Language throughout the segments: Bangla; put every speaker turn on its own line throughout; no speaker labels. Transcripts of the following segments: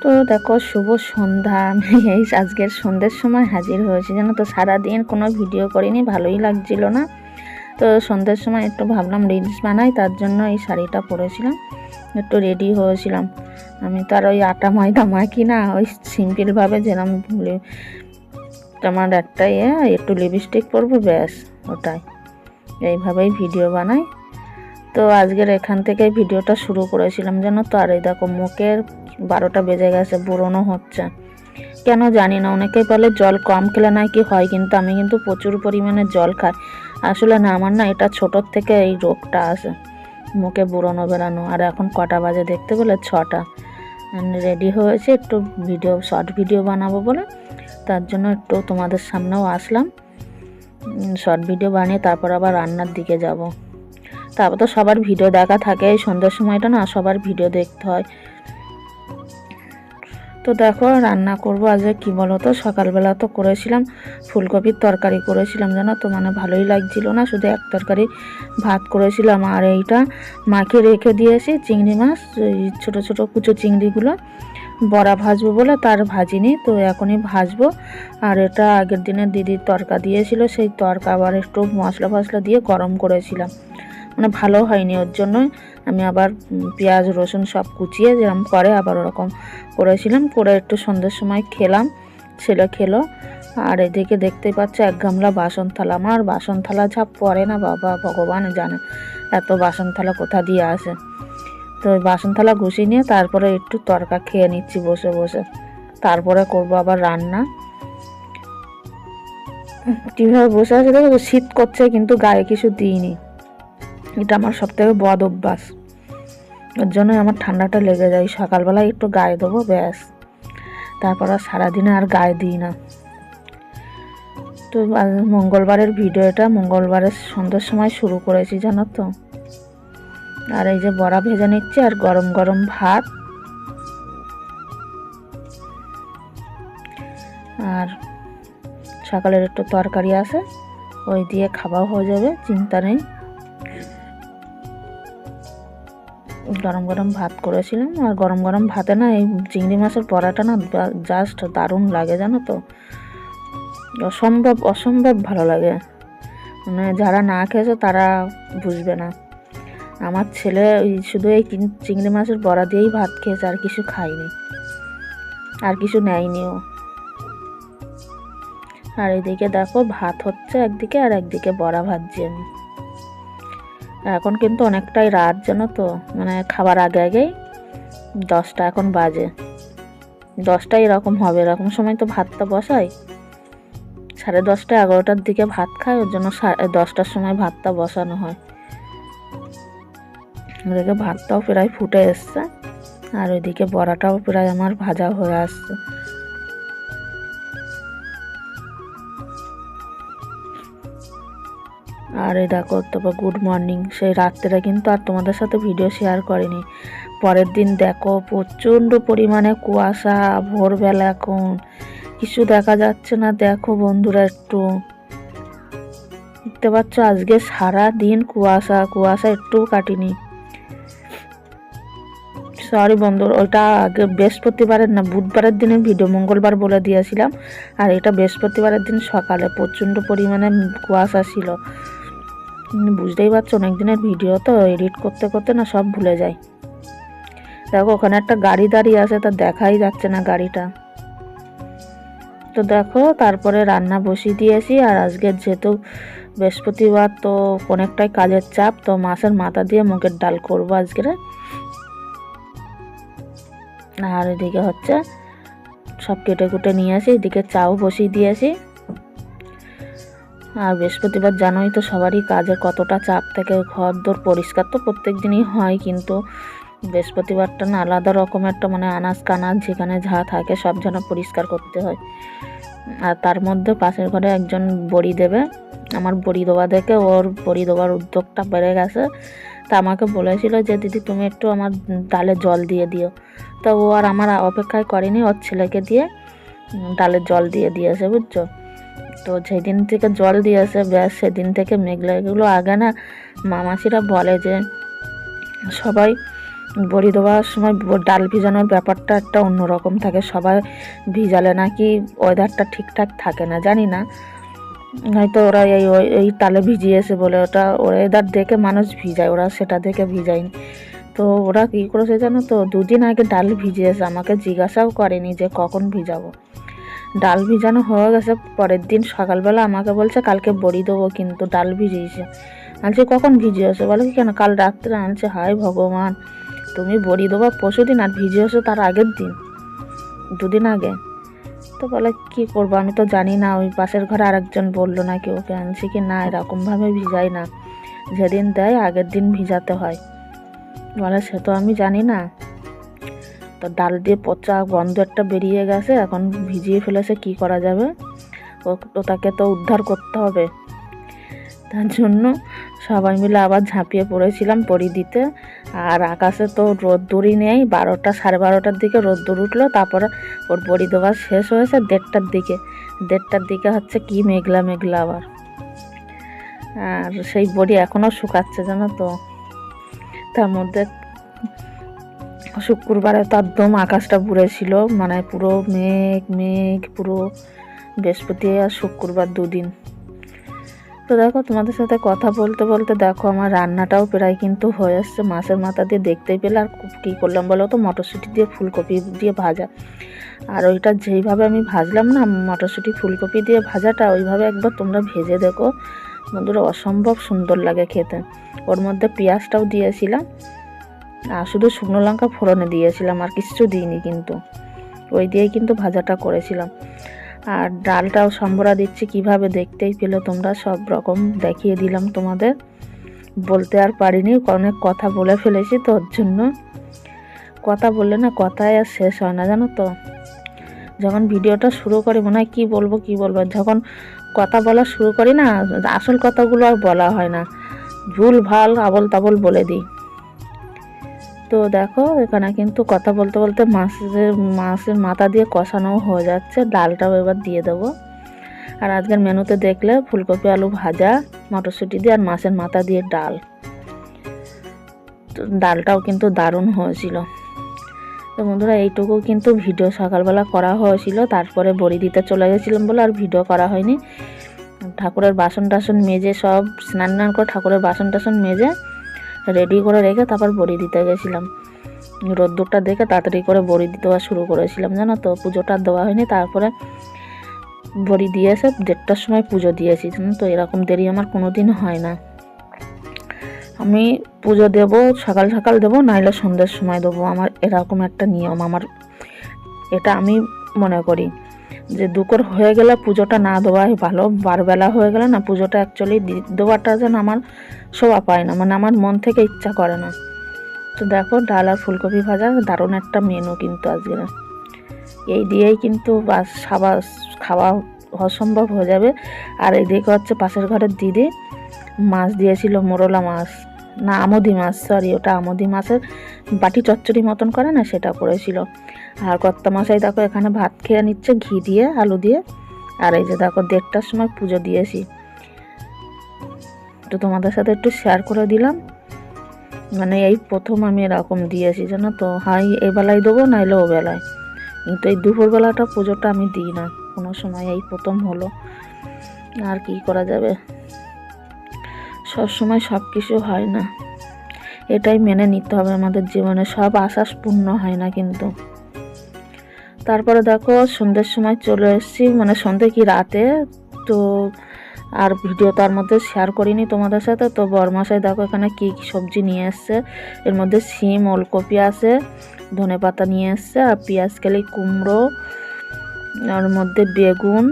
তো দেখো, শুভ সন্ধ্যা। আমি এই আজকের সন্ধ্যের সময় হাজির হয়েছি, জানো তো। সারাদিন কোনো ভিডিও করিনি, ভালোই লাগছিল না। তো সন্ধ্যের সময় একটু ভাবলাম রিলস বানাই, তার জন্য এই শাড়িটা পরেছিলাম, একটু রেডি হয়েছিলাম। আমি তো আর ওই আটা ময়দা মাখি না, ওই সিম্পলভাবে যেরকম আমার একটাই একটু লিপস্টিক পরবো, ব্যাস, ওটাই। এইভাবেই ভিডিও বানাই। তো আজকের এখান থেকে ভিডিওটা শুরু করেছিলাম, জানো তো। আর এই দেখো, মুখের 12টা বেজে গেছে, বুড়োনো হচ্ছে কেন জানি না। অনেকেই বলে জল কম খেলে নাকি হয়, কিন্তু আমি কিন্তু প্রচুর পরিমাণে জল খাই। আসলে না, আমার না এটা ছোটোর থেকে এই রোগটা আছে, মুখে বুড়োনো বেরানো। আর এখন কটা বাজে দেখতে পেলে? 6টা। রেডি হয়েছে একটু ভিডিও, শর্ট ভিডিও বানাবো বলে, তার জন্য একটু তোমাদের সামনেও আসলাম। শর্ট ভিডিও বানিয়ে তারপর আবার রান্নার দিকে যাব। তারপর তো সবার ভিডিও দেখা থাকে, এই সন্ধ্যার সময়টা না সবার ভিডিও দেখতে হয়। তো দেখো, রান্না করব আজকে। কি বলো তো, সকালবেলা তো করেছিলাম ফুলকপির তরকারি করেছিলাম, জানো তো। মানে ভালোই লাগছিল না, শুধু এক তরকারি ভাত করেছিলাম। আর এইটা মাখিয়ে রেখে দিয়েছি চিংড়ি মাছ, ছোট ছোট কুচো চিংড়িগুলো বড়া ভাজবো বলে তার ভাজিনি, তো এখনই ভাজবো। আর এটা আগের দিনের দিদির তরকা দিয়েছিল, সেই তরকা আবার একটু মশলা ফসলা দিয়ে গরম করেছিলাম, মানে ভালো হয়নি। ওর জন্য আমি আবার পেঁয়াজ রসুন সব কুচিয়ে যেরকম করে আবার ওরকম করেছিলাম, করে একটু সন্ধ্যের সময় খেলাম, ছেলে খেলো। আর এদিকে দেখতেই পাচ্ছ এক গামলা বাসন থালা। আমার বাসন থালা যা পড়ে না বাবা, ভগবান জানে এত বাসন থালা কোথা দিয়ে আসে। তো ওই বাসন থালা ঘুষিয়ে নিয়ে তারপরে একটু তরকা খেয়ে নিচ্ছি বসে বসে, তারপরে করব আবার রান্না। কীভাবে বসে আছে দেখো, শীত করছে কিন্তু গায়ে কিছু দিইনি, এটা আমার সবথেকে বদ অভ্যাস। ওর জন্যই আমার ঠান্ডাটা লেগে যায়। সকালবেলায় একটু গায়ে দেবো, ব্যাস, তারপর আর সারাদিনে আর গায়ে দিই না। তো মঙ্গলবারের ভিডিওটা মঙ্গলবারের সন্ধ্যার সময় শুরু করেছি, জানো তো। আর এই যে বড়া ভেজে নিচ্ছি, আর গরম গরম ভাত, আর সকালের একটু তরকারি আছে, ওই দিয়ে খাওয়াও হয়ে যাবে, চিন্তা নেই। গরম গরম ভাত করেছিলাম, আর গরম গরম ভাতে না এই চিংড়ি মাছের বড়াটা না জাস্ট দারুণ লাগে, জানো তো। অসম্ভব অসম্ভব ভালো লাগে, মানে যারা না খেয়েছে তারা বুঝবে না। আমার ছেলে শুধু এই চিংড়ি মাছের বড়া দিয়েই ভাত খেয়েছে, আর কিছু খায়নি, আর কিছু নেয়নিও। আর এইদিকে দেখো ভাত হচ্ছে একদিকে, আর একদিকে বড়া ভাজছি আমি। এখন কিন্তু অনেকটাই রাত, জানো তো, মানে খাবার আগে আগেই 10টা এখন বাজে, 10টা এরকম হবে, এরকম সময় তো ভাতটা বসাই। 10:30 11টার দিকে ভাত খাই, ওর জন্য 10টার সময় ভাতটা বসানো হয়। ওদিকে ভাতটাও প্রায় ফুটে এসছে, আর ওইদিকে বড়াটাও প্রায় আমার ভাজা হয়ে আসছে। আর এই দেখো, তারপর গুড মর্নিং। সেই রাত্রে কিন্তু আর তোমাদের সাথে ভিডিও শেয়ার করিনি। পরের দিন দেখো প্রচণ্ড পরিমাণে কুয়াশা, ভোরবেলা এখন কিছু দেখা যাচ্ছে না। দেখো বন্ধুরা, একটু দেখতে পাচ্ছ, আজকে সারা দিন কুয়াশা কুয়াশা, একটুও কাটিনি। সরি বন্ধুরা, ওইটা আগে বৃহস্পতিবারের না বুধবারের দিনের ভিডিও, মঙ্গলবার বলে দিয়েছিলাম। আর এটা বৃহস্পতিবারের দিন সকালে প্রচণ্ড পরিমাণে কুয়াশা ছিল। বুঝতেই পারছো, অনেক দিনের ভিডিও তো এডিট করতে করতে না সব ভুলে যাই। দেখো ওখানে একটা গাড়ি দাঁড়িয়ে আছে, তা দেখাই যাচ্ছে না গাড়িটা। তো দেখো, তারপরে রান্না বসিয়ে দিয়েছি। আর আজকে যেহেতু বৃহস্পতিবার, তো অনেকটাই কাজের চাপ, তো মাছের মাথা দিয়ে মুগের ডাল করবো আজকে। আর এদিকে হচ্ছে সব কেটে কুটে নিয়ে আসি, এদিকে চাও বসিয়ে দিয়েছি। আর বৃহস্পতিবার জানোই তো সবারই কাজের কতটা চাপ থাকে। ঘর দোর পরিষ্কার তো প্রত্যেক দিনই হয়, কিন্তু বৃহস্পতিবারটা না আলাদা রকম একটা, মানে আনাজ কানাজ যেখানে যা থাকে সব যেন পরিষ্কার করতে হয়। আর তার মধ্যে পাশের ঘরে একজন বড়ি দেবে, আমার বড়ি দেওয়া দেখে ওর বড়ি দেওয়ার উদ্যোগটা বেড়ে গেছে। তা আমাকে বলেছিল যে দিদি তুমি একটু আমার ডালে জল দিয়ে দিও। তো ও আর আমার অপেক্ষায় করেনি, ওর ছেলেকে দিয়ে ডালে জল দিয়ে দিয়েছে, বুঝছো। তো যেদিন থেকে জল দিয়েছে ব্যাস সেদিন থেকে মেঘলা। এগুলো আগে না মামাসিরা বলে যে সবাই বড়ি দেওয়ার সময় ডাল ভিজানোর ব্যাপারটা একটা অন্যরকম থাকে, সবাই ভিজালে নাকি ওয়েদারটা ঠিকঠাক থাকে না, জানি না, হয়তো ওরা এই তালে ভিজিয়েছে বলে ওটা ওয়েদার দেখে মানুষ ভিজায়, ওরা সেটা দেখে ভিজায়নি। তো ওরা কী করেছে জানো তো, 2 দিন আগে ডাল ভিজিয়েছে, আমাকে জিজ্ঞাসাও করেনি যে কখন ভিজাবো। ডাল ভিজানো হয়ে গেছে, পরের দিন সকালবেলা আমাকে বলছে কালকে বড়ি দেবো কিন্তু ডাল ভিজিয়েছে। আনছে কখন ভিজিয়েছে, বলে কি কেন কাল রাত্রে। আনছে হায় ভগবান, তুমি বড়ি দেবো পরশু দিন আর ভিজিয়েছো তার আগের দিন, 2 দিন আগে। তো বলে কি করবো আমি তো জানি না, ওই পাশের ঘরে আরেকজন বললো নাকি ওকে। আনছি কি না এরকমভাবে ভিজাই না, যেদিন দেয় আগের দিন ভিজাতে হয়। বলে সে তো আমি জানি না। তো ডাল দিয়ে পচা গন্ধ একটা বেরিয়ে গেছে, এখন ভিজিয়ে ফেলেছে, কি করা যাবে, ওটাকে তো উদ্ধার করতে হবে। তার জন্য সবাই মিলে আবার ঝাঁপিয়ে পড়েছিলাম বড়ি দিতে। আর আকাশে তো রোদ্দুরই নেই, 12টা 12:30টার দিকে রোদ্দুর উঠলো, তারপরে ওর বড়ি দেওয়া শেষ হয়েছে 1:30টার দিকে। 1:30টার দিকে হচ্ছে কি মেঘলা মেঘলা আবার। আর সেই বড়ি এখনও শুকাচ্ছে জানো তো। তার মধ্যে শুক্রবারে তো একদম আকাশটা পুরে ছিল, মানে পুরো মেঘ মেঘ পুরো, বৃহস্পতি আর শুক্রবার 2 দিন। তো দেখো তোমাদের সাথে কথা বলতে বলতে দেখো আমার রান্নাটাও প্রায় কিন্তু হয়ে আসছে। মাছের মাথা দিয়ে দেখতেই পেলে। আর কী করলাম বলো তো, মটরশুঁটি দিয়ে ফুলকপি দিয়ে ভাজা। আর ওইটা যেইভাবে আমি ভাজলাম না মটরশুঁটি ফুলকপি দিয়ে ভাজাটা, ওইভাবে একবার তোমরা ভেজে দেখো বন্ধুরা, অসম্ভব সুন্দর লাগে খেতে। ওর মধ্যে পেঁয়াজটাও দিয়েছিলাম, আর শুধু শুকনো লঙ্কা ফোড়নে দিয়েছিলাম, আর কিচ্ছু দিইনি কিন্তু, ওই দিয়েই কিন্তু ভাজাটা করেছিলাম। আর ডালটাও সম্বরা দিচ্ছি কিভাবে, দেখতেই পেলে তোমরা, সব রকম দেখিয়ে দিলাম তোমাদের। বলতে আর পারিনি, অনেক কথা বলে ফেলেছি, তো ওর জন্য কথা বললে না কথায় আর শেষ হয় না জানো তো। যখন ভিডিওটা শুরু করি মনে হয় কী বলবো, যখন কথা বলা শুরু করি না আসল কথাগুলো আর বলা হয় না, ভুল ভাল আবল তাবল বলে দিই। তো দেখো এখানে কিন্তু কথা বলতে বলতে মাছের মাথা দিয়ে কষানো হয়ে যাচ্ছে, ডালটাও এবার দিয়ে দেবো। আর আজকের মেনুতে দেখলে ফুলকপি আলু ভাজা, মটরশুঁটি দিয়ে আর মাছের মাথা দিয়ে ডাল। তো ডালটাও কিন্তু দারুণ হয়েছিল। তো বন্ধুরা এইটুকু কিন্তু ভিডিও সকালবেলা করা হয়েছিল, তারপরে বড়ি দিতে চলে গেছিলাম বলে আর ভিডিও করা হয়নি। ঠাকুরের বাসন টাসন মেজে সব স্নান করে ঠাকুরের বাসন টাসন মেজে রেডি করে রেখে তারপর বড়ি দিতে গেছিলাম। রোদ্দুরটা দেখে তাড়াতাড়ি করে বড়ি দেওয়া শুরু করেছিলাম জানো তো, পুজোটা দেওয়া হয়নি। তারপরে বড়ি দিয়ে এসে 1:30টার সময় পুজো দিয়েছি জানো তো, এরকম দেরি আমার কোনো দিন হয় না। আমি পুজো দেবো সকাল সকাল দেবো, নাইলে সন্ধ্যের সময় দেবো, আমার এরকম একটা নিয়ম আমার। এটা আমি মনে করি যে দুপুর হয়ে গেলে পুজোটা না দেওয়াই ভালো, বারবেলা হয়ে গেলে না পুজোটা অ্যাকচুয়ালি দেওয়াটা যেন আমার শোভা পায় না, মানে আমার মন থেকে ইচ্ছা করে না। তো দেখো ডাল আর ফুলকপি ভাজা দারুণ একটা মেনু কিন্তু আজকে, এই দিয়েই কিন্তু বাস খাওয়া অসম্ভব হয়ে যাবে। আর এইদিকে হচ্ছে পাশের ঘরের দিদি মাছ দিয়েছিল, মোরলা মাছ না আমোদি মাছ, সরি ওটা আমোদি মাছের বাটি চচ্চড়ি মতন করে না, সেটা করেছিল। আর কর্তা মশাই দেখো এখানে ভাত খেয়ে নিচ্ছে ঘি দিয়ে আলু দিয়ে। আর এই যে দেখো 1:30টার সময় পুজো দিয়েছি, তো তোমাদের সাথে একটু শেয়ার করে দিলাম। মানে এই প্রথম আমি এরকম দিয়েছি জানো তো, হয় এই বেলায় দেবো নাইলে ও বেলায়, কিন্তু এই দুপুরবেলাটা পুজোটা আমি দিই না কোনো সময়, এই প্রথম হলো। আর কি করা যাবে, সব সময় সব কিছু হয় না, এটাই মেনে নিতে হবে আমাদের জীবনে, সব আশা পূর্ণ হয় না কিন্তু। তারপরে দেখো সন্ধ্যের সময় চলে এসেছি, মানে সন্ধ্যে কি রাতে, তো আর ভিডিও তার মধ্যে শেয়ার করিনি তোমাদের সাথে। তো বরমাসাই দেখো এখানে কি কি সবজি নিয়ে এসছে, এর মধ্যে শিম ওলকপি আছে, ধনেপাতা নিয়ে এসছে, আর পেঁয়াজ কেলি কুমড়ো, ওর মধ্যে বেগুন,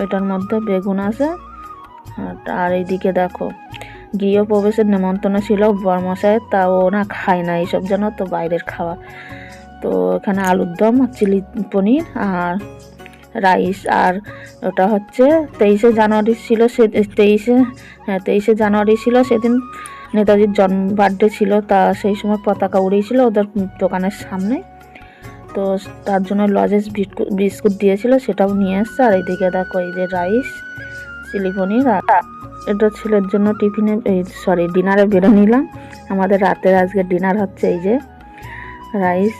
এটার মধ্যে বেগুন আছে। আর এইদিকে দেখো গৃহ প্রবেশের নেমন্তন্ন ছিল বরমশাইয়ের, তা ও না খায় না এইসব জানো তো, বাইরের খাওয়া। তো এখানে আলুর দম আর চিলি পনির আর রাইস। আর ওটা হচ্ছে 23শে জানুয়ারি ছিল, সে 23শে জানুয়ারি ছিল সেদিন বার্থডে ছিল, তা সেই সময় পতাকা উড়িয়েছিল ওদের দোকানের সামনে। তো তার জন্য লজেস বিস্কুট দিয়েছিল, সেটাও নিয়ে এসছে। আর এইদিকে দেখো এই যে রাইস, চিলি পনির, এটা ছেলের জন্য টিফিনে ডিনারে বেরো নিলাম। আমাদের রাতের আজকে ডিনার হচ্ছে এই যে রাইস,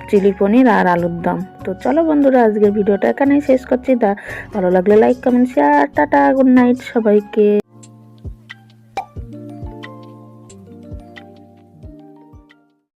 চিলি পনির আর আলুর দম। তো চলো বন্ধুরা, আজকের ভিডিওটা এখানেই শেষ করছি। ভালো লাগলে like, comment, share. Tata, good night সবাইকে।